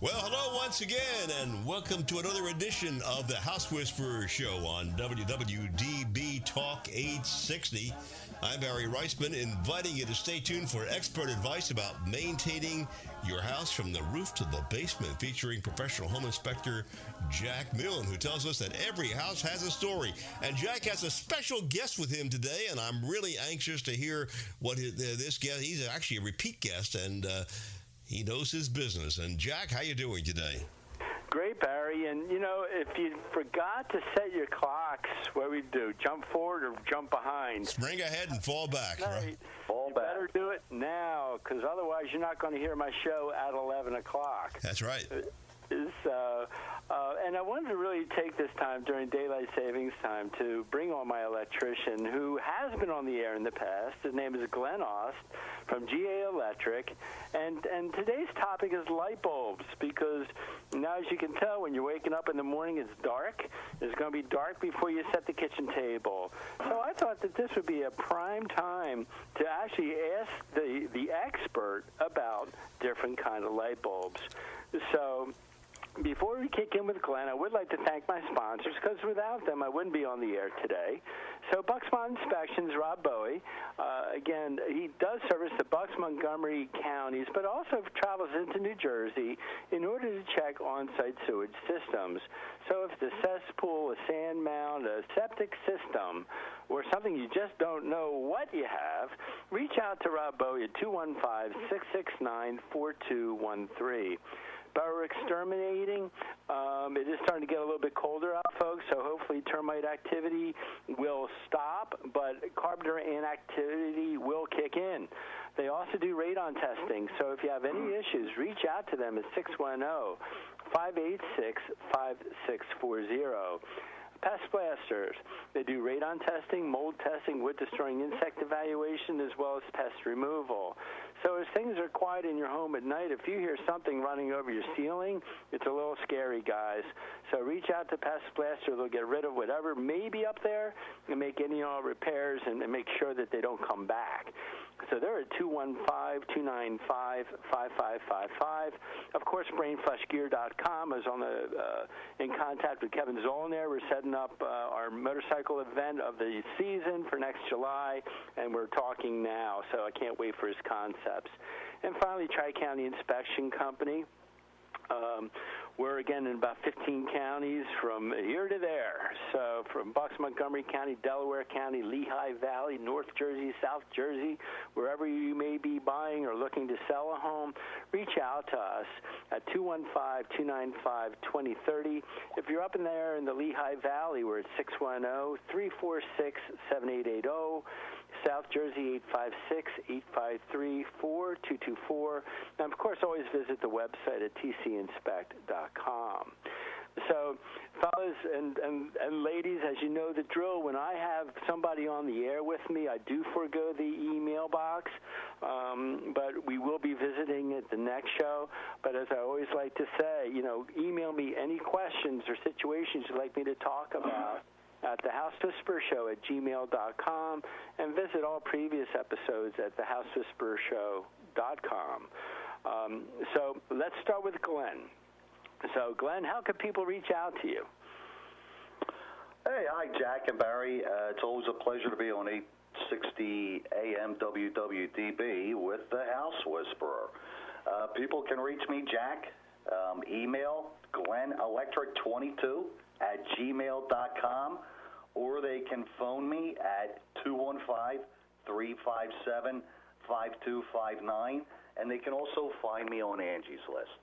Well, hello once again, and welcome to another edition of the House Whisperer Show on WWDB Talk 860. I'm Barry Reisman, inviting you to stay tuned for expert advice about maintaining your house from the roof to the basement, featuring professional home inspector Jack Milne, who tells us that every house has a story. And Jack has a special guest with him today, and I'm really anxious to hear what this guest, he's actually a repeat guest, and he knows his business. And Jack, how you doing today? Great, Barry. And, you know, if you forgot to set your clocks, what do we do? Jump forward or jump behind? Spring ahead and fall back. Right. Fall you back. Better do it now, because otherwise you're not going to hear my show at 11 o'clock. That's right. And I wanted to really take this time during daylight savings time to bring on my electrician who has been on the air in the past. His name is Glenn Aust from GA Electric. And today's topic is light bulbs, because now, as you can tell, when you're waking up in the morning, it's dark. It's going to be dark before you set the kitchen table. So I thought that this would be a prime time to actually ask the expert about different kind of light bulbs. So before we kick in with Glenn, I would like to thank my sponsors, because without them, I wouldn't be on the air today. So Bucksmont Inspections, Rob Bowie. Again, he does service the Bucks, Montgomery counties, but also travels into New Jersey in order to check on-site sewage systems. So if it's a cesspool, a sand mound, a septic system, or something you just don't know what you have, reach out to Rob Bowie at 215-669-4213. Burrow exterminating. It is starting to get a little bit colder out, folks, so hopefully termite activity will stop, but carpenter inactivity will kick in. They also do radon testing, so if you have any issues, reach out to them at 610-586-5640. Pest blasters. They do radon testing, mold testing, wood-destroying insect evaluation, as well as pest removal. So as things are quiet in your home at night, if you hear something running over your ceiling, it's a little scary, guys. So reach out to Pest Blaster. They'll get rid of whatever may be up there and make any repairs and make sure that they don't come back. So they're at 215-295-5555. Of course, BrainFlushGear.com is on in contact with Kevin Zolan there. We're setting up our motorcycle event of the season for next July, and we're talking now, so I can't wait for his concepts. And finally, Tri-County Inspection Company. We're, again, in about 15 counties from here to there. So from Bucks, Montgomery County, Delaware County, Lehigh Valley, North Jersey, South Jersey, wherever you may be buying or looking to sell a home, reach out to us at 215-295-2030. If you're up in there in the Lehigh Valley, we're at 610-346-7880. South Jersey, 856-853-4224. And, of course, always visit the website at tcinspect.com. So, fellas and ladies, as you know the drill, when I have somebody on the air with me, I do forego the email box, but we will be visiting at the next show. But as I always like to say, you know, email me any questions or situations you'd like me to talk about at the House Whisperer Show at gmail.com, and visit all previous episodes at thehousewhisperershow.com. So let's start with Glenn. So, Glenn, how can people reach out to you? Hey, hi, Jack and Barry. It's always a pleasure to be on 860 AM WWDB with the House Whisperer. People can reach me, Jack. Email GlennElectric22@gmail.com, or they can phone me at 215-357-5259, and they can also find me on Angie's List.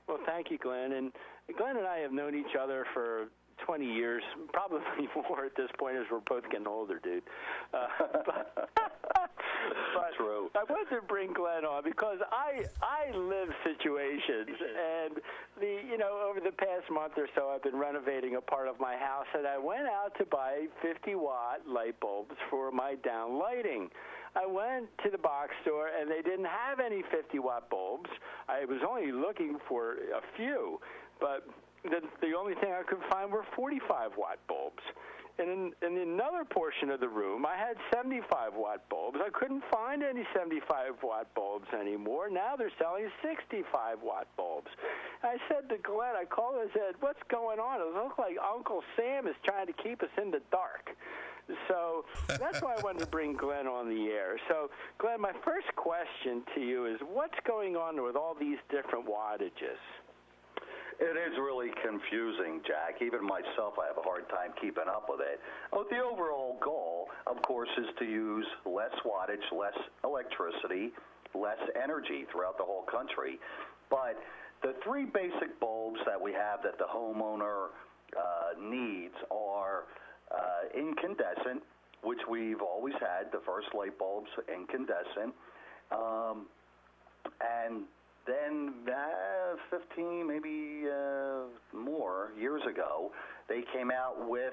Well, thank you, Glenn. And Glenn and I have known each other for 20 years, probably more at this point, as we're both getting older, dude. But True. I wanted to bring Glenn on because I live situations, and over the past month or so, I've been renovating a part of my house, and I went out to buy 50-watt light bulbs for my down lighting. I went to the box store, and they didn't have any 50-watt bulbs. I was only looking for a few, but the only thing I could find were 45-watt bulbs. And And in another portion of the room, I had 75-watt bulbs. I couldn't find any 75-watt bulbs anymore. Now they're selling 65-watt bulbs. I said to Glenn, I called and said, what's going on? It looks like Uncle Sam is trying to keep us in the dark. So that's why I wanted to bring Glenn on the air. So, Glenn, my first question to you is, what's going on with all these different wattages? It is really confusing, Jack. Even myself, I have a hard time keeping up with it. Oh, the overall goal, of course, is to use less wattage, less electricity, less energy throughout the whole country. But the three basic bulbs that we have that the homeowner needs are incandescent, which we've always had, the first light bulbs incandescent, and then 15, maybe more years ago, they came out with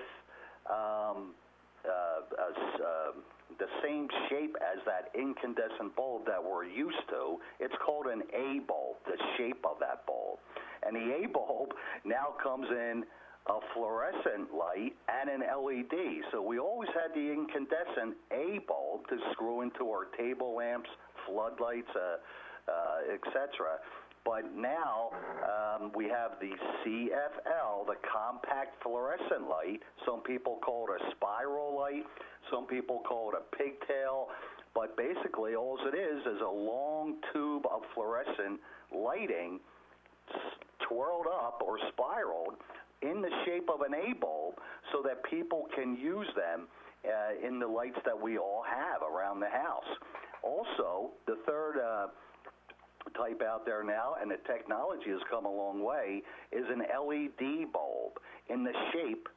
the same shape as that incandescent bulb that we're used to. It's called an A bulb, the shape of that bulb. And the A bulb now comes in a fluorescent light and an LED. So we always had the incandescent A bulb to screw into our table lamps, floodlights, etc. But now we have the CFL, the compact fluorescent light. Some people call it a spiral light. Some people call it a pigtail. But basically, all it is a long tube of fluorescent lighting twirled up or spiraled in the shape of an A bulb so that people can use them in the lights that we all have around the house. Also, the third type out there now, and the technology has come a long way, is an LED bulb in the shape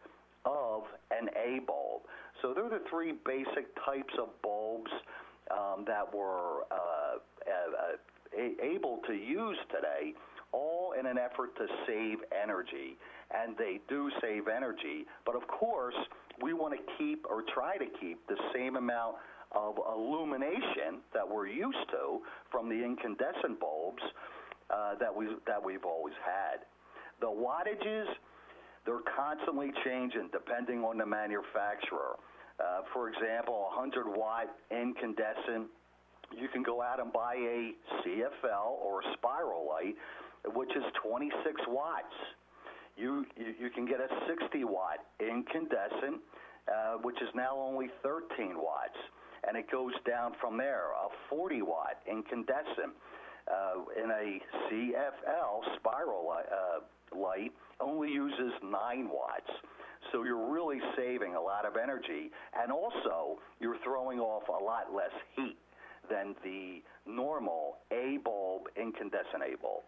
of an A bulb. So they're the three basic types of bulbs that we're able to use today, all in an effort to save energy. And they do save energy. But of course, we want to keep or try to keep the same amount of illumination that we're used to from the incandescent bulbs that we've always had. The wattages, they're constantly changing depending on the manufacturer. For example, 100-watt incandescent, you can go out and buy a CFL or a spiral light, which is 26 watts. You can get a 60-watt incandescent, which is now only 13 watts. And it goes down from there. A 40-watt incandescent in a CFL spiral light only uses 9 watts. So you're really saving a lot of energy. And also, you're throwing off a lot less heat than the normal A bulb, incandescent A bulb.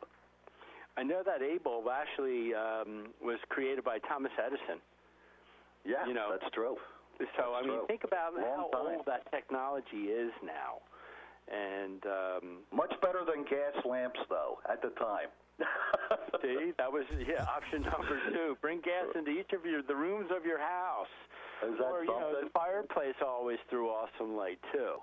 I know that A bulb actually was created by Thomas Edison. Yeah, that's true. So, I mean, think about how old that technology is now. And much better than gas lamps, though, at the time. See, that was option number 2. Bring gas into each of the rooms of your house. Is that or, something? The fireplace always threw off some light, too.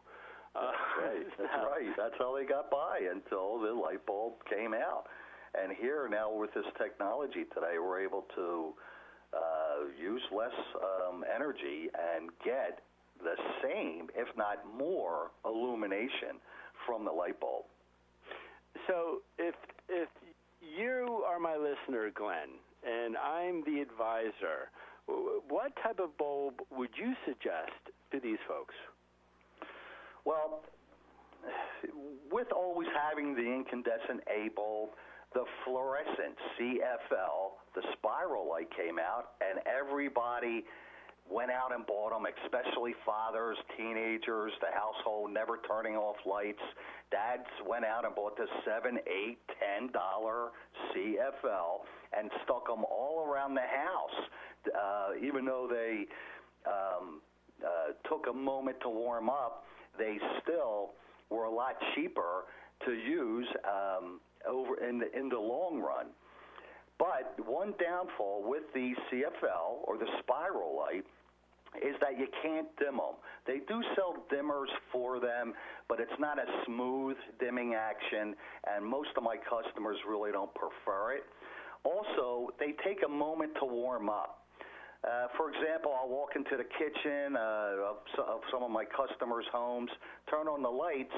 That's right. That's right. That's how they got by until the light bulb came out. And here now with this technology today, we're able to use less energy and get the same, if not more, illumination from the light bulb. So if you are my listener, Glenn, and I'm the advisor, what type of bulb would you suggest to these folks? Well, with always having the incandescent A bulb, the fluorescent CFL, the spiral light came out, and everybody went out and bought them, especially fathers, teenagers, the household never turning off lights. Dads went out and bought the $7, $8, $10 CFL and stuck them all around the house. Even though they took a moment to warm up, they still were a lot cheaper to use over in the long run. But one downfall with the CFL or the spiral light is that you can't dim them. They do sell dimmers for them, but it's not a smooth dimming action, and most of my customers really don't prefer it. Also, they take a moment to warm up. For example, I'll walk into the kitchen of some of my customers' homes, turn on the lights,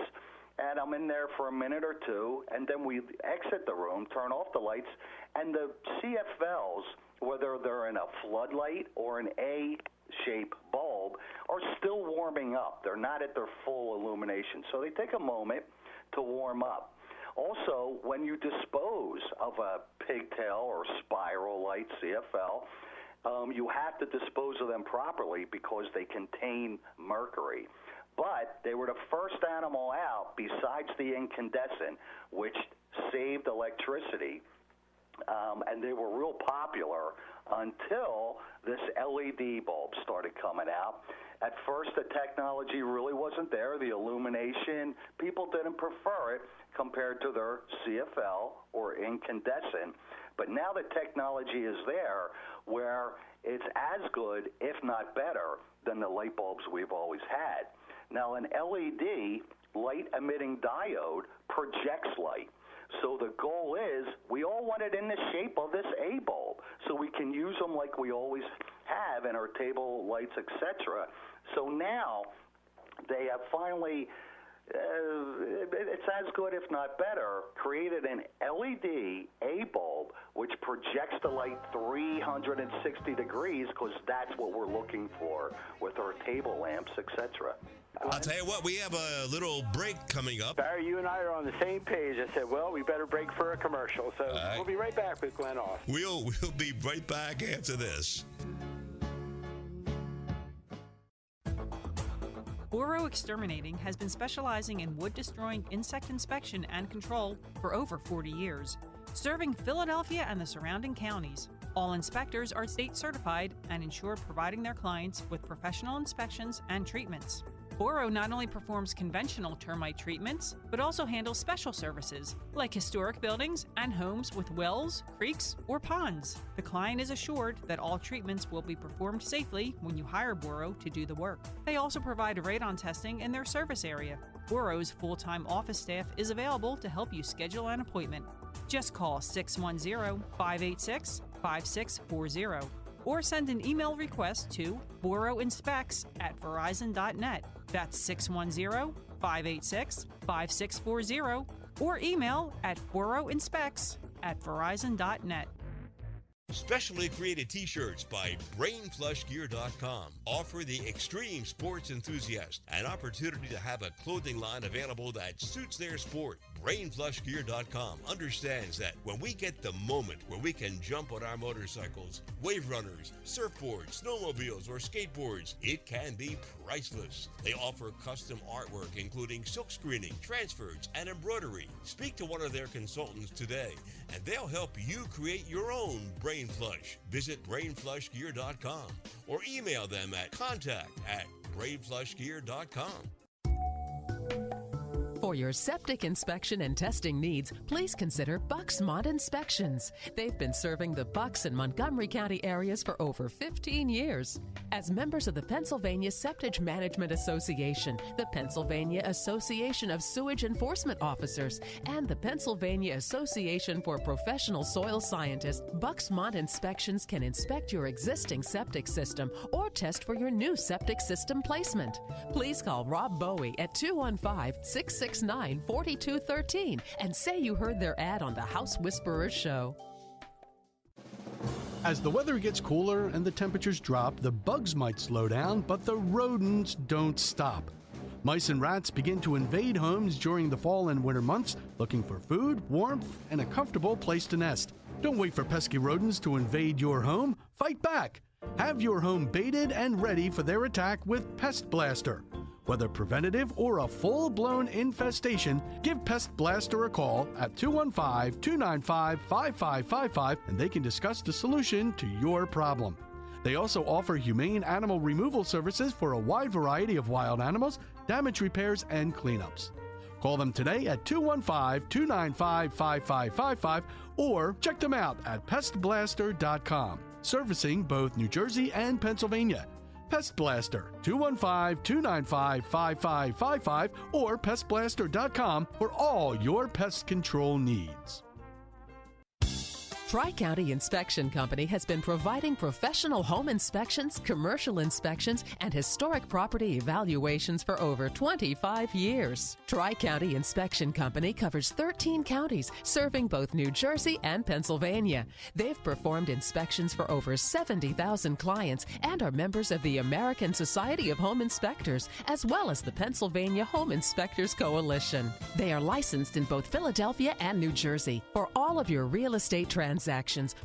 and I'm in there for a minute or two, and then we exit the room, turn off the lights, and the CFLs, whether they're in a floodlight or an A-shaped bulb, are still warming up. They're not at their full illumination. So they take a moment to warm up. Also, when you dispose of a pigtail or spiral light CFL, you have to dispose of them properly because they contain mercury. But they were the first animal out besides the incandescent, which saved electricity, and they were real popular until this LED bulb started coming out. At first, the technology really wasn't there. The illumination, people didn't prefer it compared to their CFL or incandescent. But now the technology is there where it's as good, if not better, than the light bulbs we've always had. Now, an LED, light-emitting diode, projects light. So the goal is we all want it in the shape of this A bulb so we can use them like we always have in our table lights, etc. So now they have finally, it's as good if not better, created an LED A bulb which projects the light 360 degrees because that's what we're looking for with our table lamps, etc. I'll tell you what, we have a little break coming up. Barry, you and I are on the same page. I said, well, we better break for a commercial. So we'll be right back with Glenn Aust. We'll be right back after this. Boro Exterminating has been specializing in wood-destroying insect inspection and control for over 40 years, serving Philadelphia and the surrounding counties. All inspectors are state certified and ensure providing their clients with professional inspections and treatments. Boro not only performs conventional termite treatments, but also handles special services like historic buildings and homes with wells, creeks, or ponds. The client is assured that all treatments will be performed safely when you hire Boro to do the work. They also provide radon testing in their service area. Boro's full-time office staff is available to help you schedule an appointment. Just call 610-586-5640 or send an email request to boroinspects@verizon.net. That's 610-586-5640 or email at boroinspects@verizon.net. Specially created t-shirts by BrainFlushGear.com offer the extreme sports enthusiast an opportunity to have a clothing line available that suits their sport. BrainFlushGear.com understands that when we get the moment where we can jump on our motorcycles, wave runners, surfboards, snowmobiles, or skateboards, it can be priceless. They offer custom artwork including silk screening, transfers, and embroidery. Speak to one of their consultants today and they'll help you create your own Brain Flush. Visit BrainFlushGear.com or email them at contact@BrainFlushGear.com. For your septic inspection and testing needs, please consider Bucksmont Inspections. They've been serving the Bucks and Montgomery County areas for over 15 years. As members of the Pennsylvania Septic Management Association, the Pennsylvania Association of Sewage Enforcement Officers, and the Pennsylvania Association for Professional Soil Scientists, Bucksmont Inspections can inspect your existing septic system or test for your new septic system placement. Please call Rob Bowie at 215-669-4213 and say you heard their ad on the House Whisperers Show. As the weather gets cooler and the temperatures drop, the bugs might slow down, but the rodents don't stop. Mice and rats begin to invade homes during the fall and winter months, looking for food, warmth, and a comfortable place to nest. Don't wait for pesky rodents to invade your home. Fight back. Have your home baited and ready for their attack with Pest Blaster. Whether preventative or a full-blown infestation, give Pest Blaster a call at 215-295-5555 and they can discuss the solution to your problem. They also offer humane animal removal services for a wide variety of wild animals, damage repairs, and cleanups. Call them today at 215-295-5555 or check them out at pestblaster.com, servicing both New Jersey and Pennsylvania. Pest Blaster, 215-295-5555 or pestblaster.com for all your pest control needs. Tri-County Inspection Company has been providing professional home inspections, commercial inspections, and historic property evaluations for over 25 years. Tri-County Inspection Company covers 13 counties, serving both New Jersey and Pennsylvania. They've performed inspections for over 70,000 clients and are members of the American Society of Home Inspectors, as well as the Pennsylvania Home Inspectors Coalition. They are licensed in both Philadelphia and New Jersey. For all of your real estate transactions,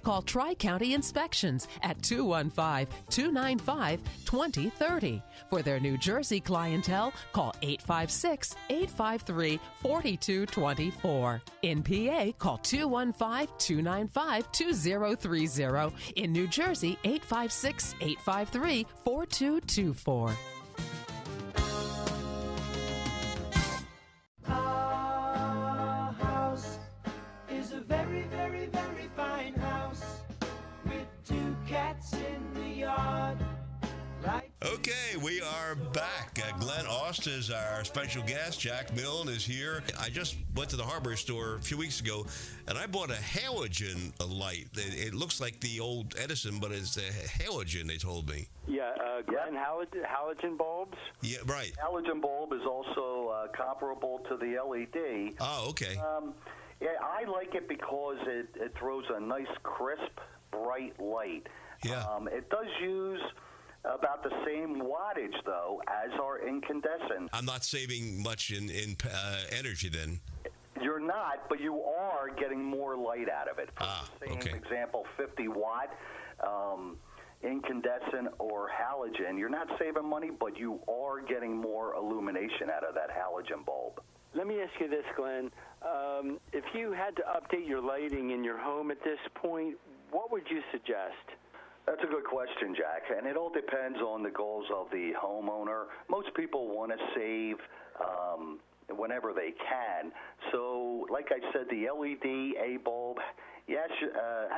call Tri-County Inspections at 215-295-2030. For their New Jersey clientele, call 856-853-4224. In PA, call 215-295-2030. In New Jersey, 856-853-4224. Our house is a very, very, very fine house with 2 cats in the yard. Okay, we are back. Glenn Aust is our special guest. Jack Milne is here. I just went to the hardware store a few weeks ago, and I bought a halogen light. It looks like the old Edison, but it's a halogen, they told me. Yeah, Glenn, halogen bulbs? Yeah, right. Halogen bulb is also comparable to the LED. Oh, okay. Yeah, I like it because it throws a nice, crisp, bright light. Yeah. It does use about the same wattage, though, as our incandescent. I'm not saving much in energy then. You're not, but you are getting more light out of it. For the same example, 50-watt incandescent or halogen, you're not saving money, but you are getting more illumination out of that halogen bulb. Let me ask you this, Glenn. If you had to update your lighting in your home at this point, what would you suggest? That's a good question, Jack, and it all depends on the goals of the homeowner. Most people want to save whenever they can. So, like I said, the LED A bulb, yes,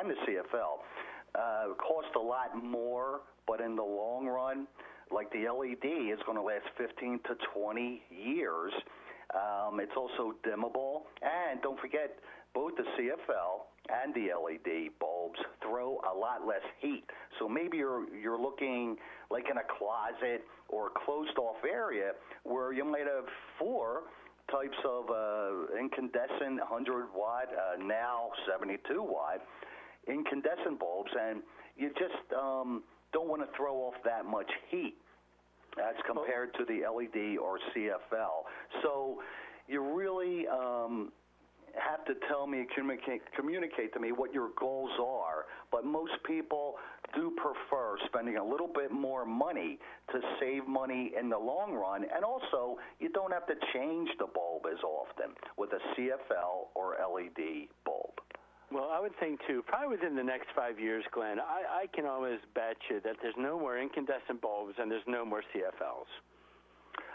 and the CFL cost a lot more, but in the long run, like the LED is going to last 15 to 20 years. It's also dimmable, and don't forget, both the CFL and the LED bulbs throw a lot less heat. So maybe you're looking like in a closet or a closed-off area where you might have 4 types of incandescent 100-watt, now 72-watt incandescent bulbs, and you just don't want to throw off that much heat as compared to the LED or CFL. So you really have to tell me, communicate to me what your goals are, but most people do prefer spending a little bit more money to save money in the long run, and also you don't have to change the bulb as often with a CFL or LED bulb. Well, I would think, too, probably within the next 5 years, Glenn, I can almost bet you that there's no more incandescent bulbs and there's no more CFLs.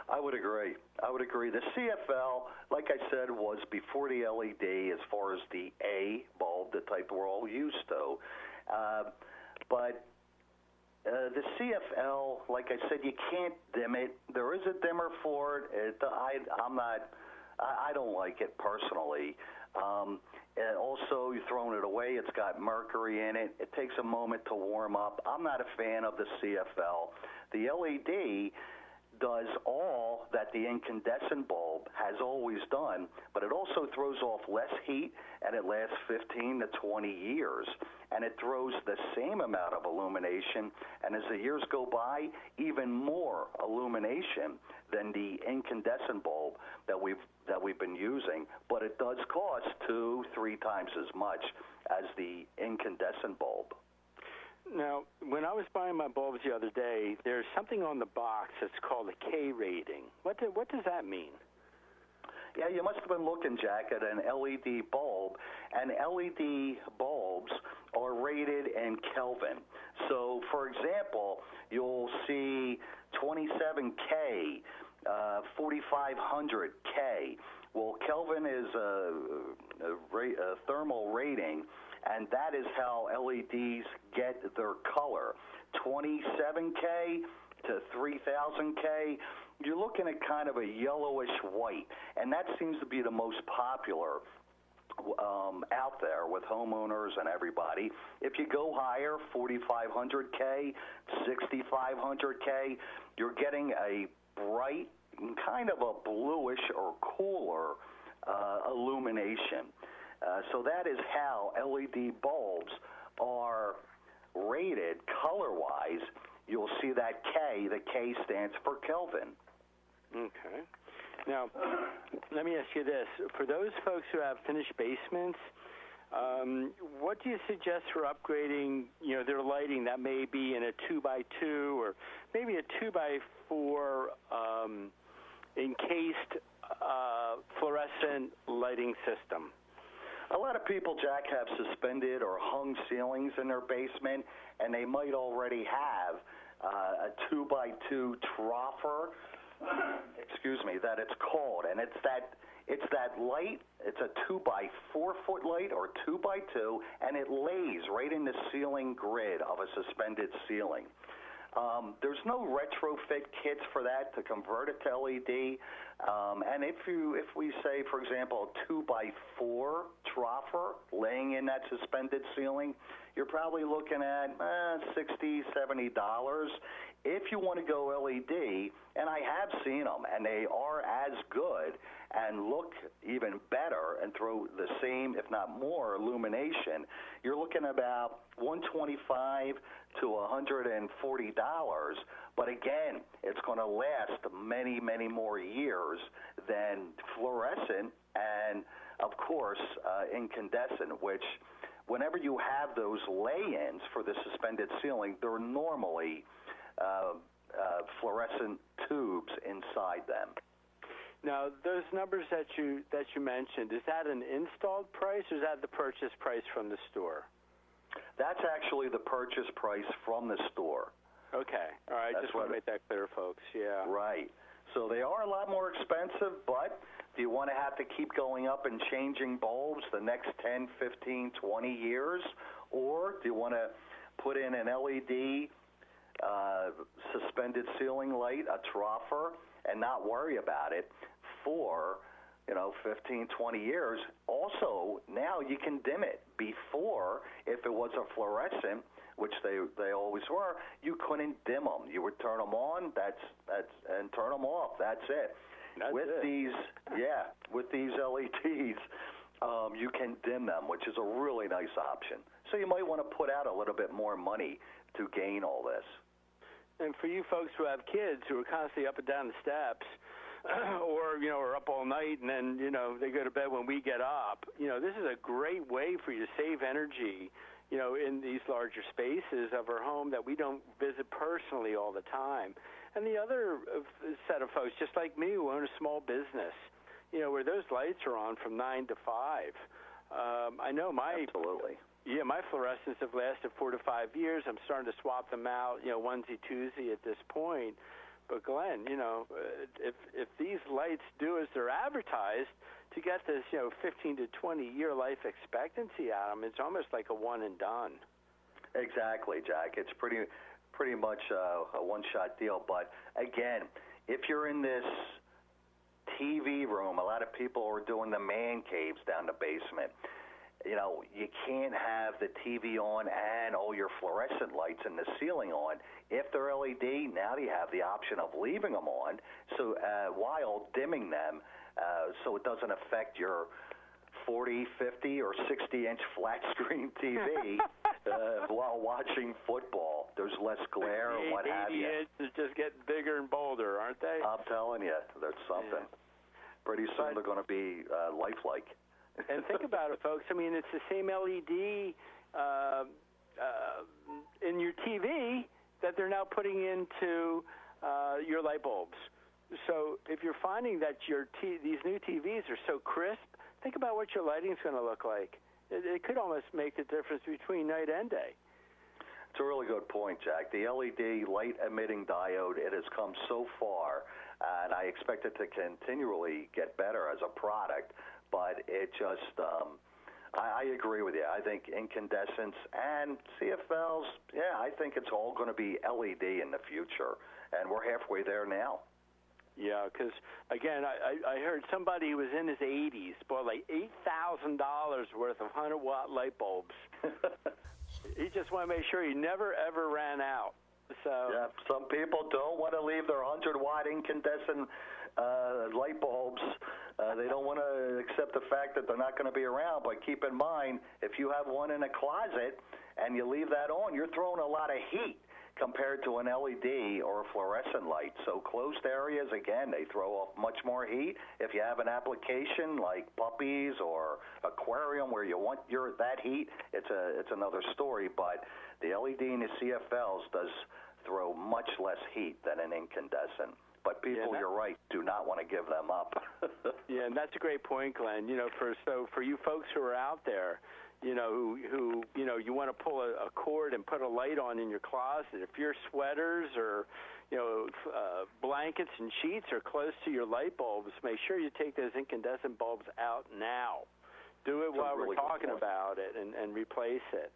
I would agree. The CFL, like I said, was before the LED as far as the A bulb, the type we're all used to. But the CFL, like I said, you can't dim it. There is a dimmer for it. I don't like it personally. And also, you're throwing it away. It's got mercury in it. It takes a moment to warm up. I'm not a fan of the CFL. The LED does all that the incandescent bulb has always done, but it also throws off less heat, and it lasts 15 to 20 years. And it throws the same amount of illumination, and as the years go by, even more illumination than the incandescent bulb that we've been using. But it does cost 2-3 times as much as the incandescent bulb. Now, when I was buying my bulbs the other day, there's something on the box that's called a K rating. What does that mean? Yeah, you must have been looking, Jack, at an LED bulb, and LED bulbs are rated in Kelvin. So, for example, you'll see 27K, 4500K. Well, Kelvin is a thermal rating, and that is how LEDs get their color. 27K to 3000K, you're looking at kind of a yellowish white, and that seems to be the most popular out there with homeowners and everybody. If you go higher, 4,500K, 6,500K, you're getting a bright, kind of a bluish or cooler illumination. So that is how LED bulbs are rated color-wise. You'll see that K. The K stands for Kelvin. Okay. Now, let me ask you this. For those folks who have finished basements, what do you suggest for upgrading, their lighting that may be in a 2x2 or maybe a 2x4 encased fluorescent lighting system? A lot of people, Jack, have suspended or hung ceilings in their basement, and they might already have a 2x2 troffer, that it's called, and it's that light. It's a 2x4 foot light or 2x2, and it lays right in the ceiling grid of a suspended ceiling. There's no retrofit kits for that to convert it to LED. And if we say, for example, a 2x4 troffer laying in that suspended ceiling, you're probably looking at $60, $70. If you want to go LED, and I have seen them, and they are as good and look even better and throw the same, if not more, illumination, you're looking about $125 to $140. But again, it's going to last many, many more years than fluorescent and, of course, incandescent, which whenever you have those lay-ins for the suspended ceiling, they're normally fluorescent tubes inside them. Now, those numbers that you mentioned, is that an installed price or is that the purchase price from the store? That's actually the purchase price from the store. Okay. All right. Just want to make that clear, folks. Yeah. Right. So they are a lot more expensive, but do you want to have to keep going up and changing bulbs the next 10, 15, 20 years? Or do you want to put in an LED suspended ceiling light, a troffer, and not worry about it for 15, 20 years? Also, now you can dim it. Before, if it was a fluorescent, which they always were, you couldn't dim them. You would turn them on, and turn them off. That's it. With these LEDs, you can dim them, which is a really nice option. So you might want to put out a little bit more money to gain all this. And for you folks who have kids who are constantly up and down the steps, or are up all night and then they go to bed when we get up, this is a great way for you to save energy, in these larger spaces of our home that we don't visit personally all the time. And the other set of folks, just like me, who own a small business, where those lights are on from 9 to 5. I know Absolutely. Yeah, my fluorescents have lasted 4 to 5 years. I'm starting to swap them out, onesie, twosie at this point. But Glenn, if these lights do as they're advertised, to get this, 15 to 20 year life expectancy out of them, it's almost like a one and done. Exactly, Jack. It's pretty much a one-shot deal. But again, if you're in this TV room, a lot of people are doing the man caves down the basement. You can't have the TV on and all your fluorescent lights in the ceiling on. If they're LED, now you have the option of leaving them on, so while dimming them, so it doesn't affect your 40, 50, or 60-inch flat-screen TV while watching football. There's less glare or what have you. 80 inches just getting bigger and bolder, aren't they? I'm telling you, there's something. Yeah. Pretty soon they're going to be lifelike. And think about it, folks. I mean, it's the same LED in your TV that they're now putting into your light bulbs. So if you're finding that these new TVs are so crisp, think about what your lighting is going to look like. It could almost make the difference between night and day. It's a really good point, Jack. The LED light-emitting diode, it has come so far, and I expect it to continually get better as a product. But it just, I agree with you. I think incandescents and CFLs, I think it's all going to be LED in the future, and we're halfway there now. Yeah, because, again, I heard somebody who was in his 80s bought like $8,000 worth of 100-watt light bulbs. He just wanted to make sure he never, ever ran out. So yeah, some people don't want to leave their 100-watt incandescent light bulbs. They don't want to accept the fact that they're not going to be around. But keep in mind, if you have one in a closet and you leave that on, you're throwing a lot of heat compared to an LED or a fluorescent light. So closed areas, again, they throw off much more heat. If you have an application like puppies or aquarium where you want that heat, it's another story. But the LED and the CFLs does throw much less heat than an incandescent. But people, you're right, do not want to give them up. Yeah, and that's a great point, Glenn. You know, for you folks who are out there, you know, who you know, you want to pull a cord and put a light on in your closet. If your sweaters or, you know, blankets and sheets are close to your light bulbs, make sure you take those incandescent bulbs out now. Do it while we're talking about it and replace it.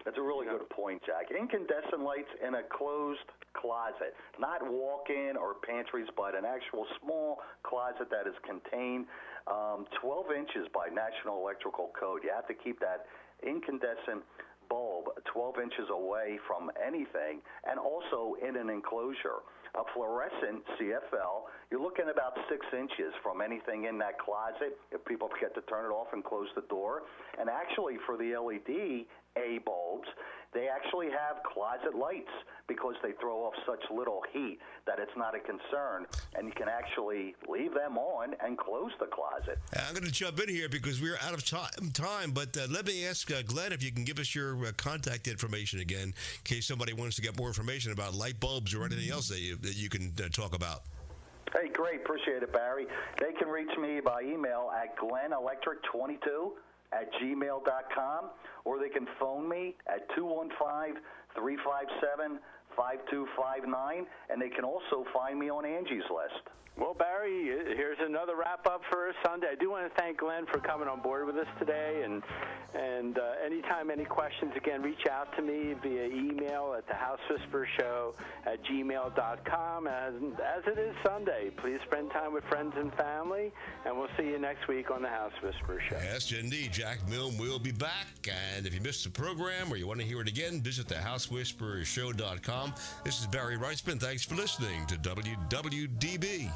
That's a really good point, Jack. Incandescent lights in a closed closet, not walk-in or pantries, but an actual small closet that is contained 12 inches by National Electrical Code. You have to keep that incandescent bulb 12 inches away from anything, and also in an enclosure. A fluorescent CFL, you're looking about 6 inches from anything in that closet if people forget to turn it off and close the door. And actually, for the LED A bulbs, they actually have closet lights because they throw off such little heat that it's not a concern, and you can actually leave them on and close the closet. I'm going to jump in here because we're out of time, but let me ask Glenn if you can give us your contact information again in case somebody wants to get more information about light bulbs or anything else that you can talk about. Hey, great. Appreciate it, Barry. They can reach me by email at glennelectric22@gmail.com, or they can phone me at 215-357-5259, and they can also find me on Angie's List. Well, Barry, here's another wrap-up for a Sunday. I do want to thank Glenn for coming on board with us today, and anytime, any questions, again, reach out to me via email at thehousewhisperershow@gmail.com. As it is Sunday, please spend time with friends and family, and we'll see you next week on the House Whisperer Show. Yes, indeed. Jack Milne will be back, and if you missed the program or you want to hear it again, visit thehousewhisperershow.com. This is Barry Reisman. Thanks for listening to WWDB.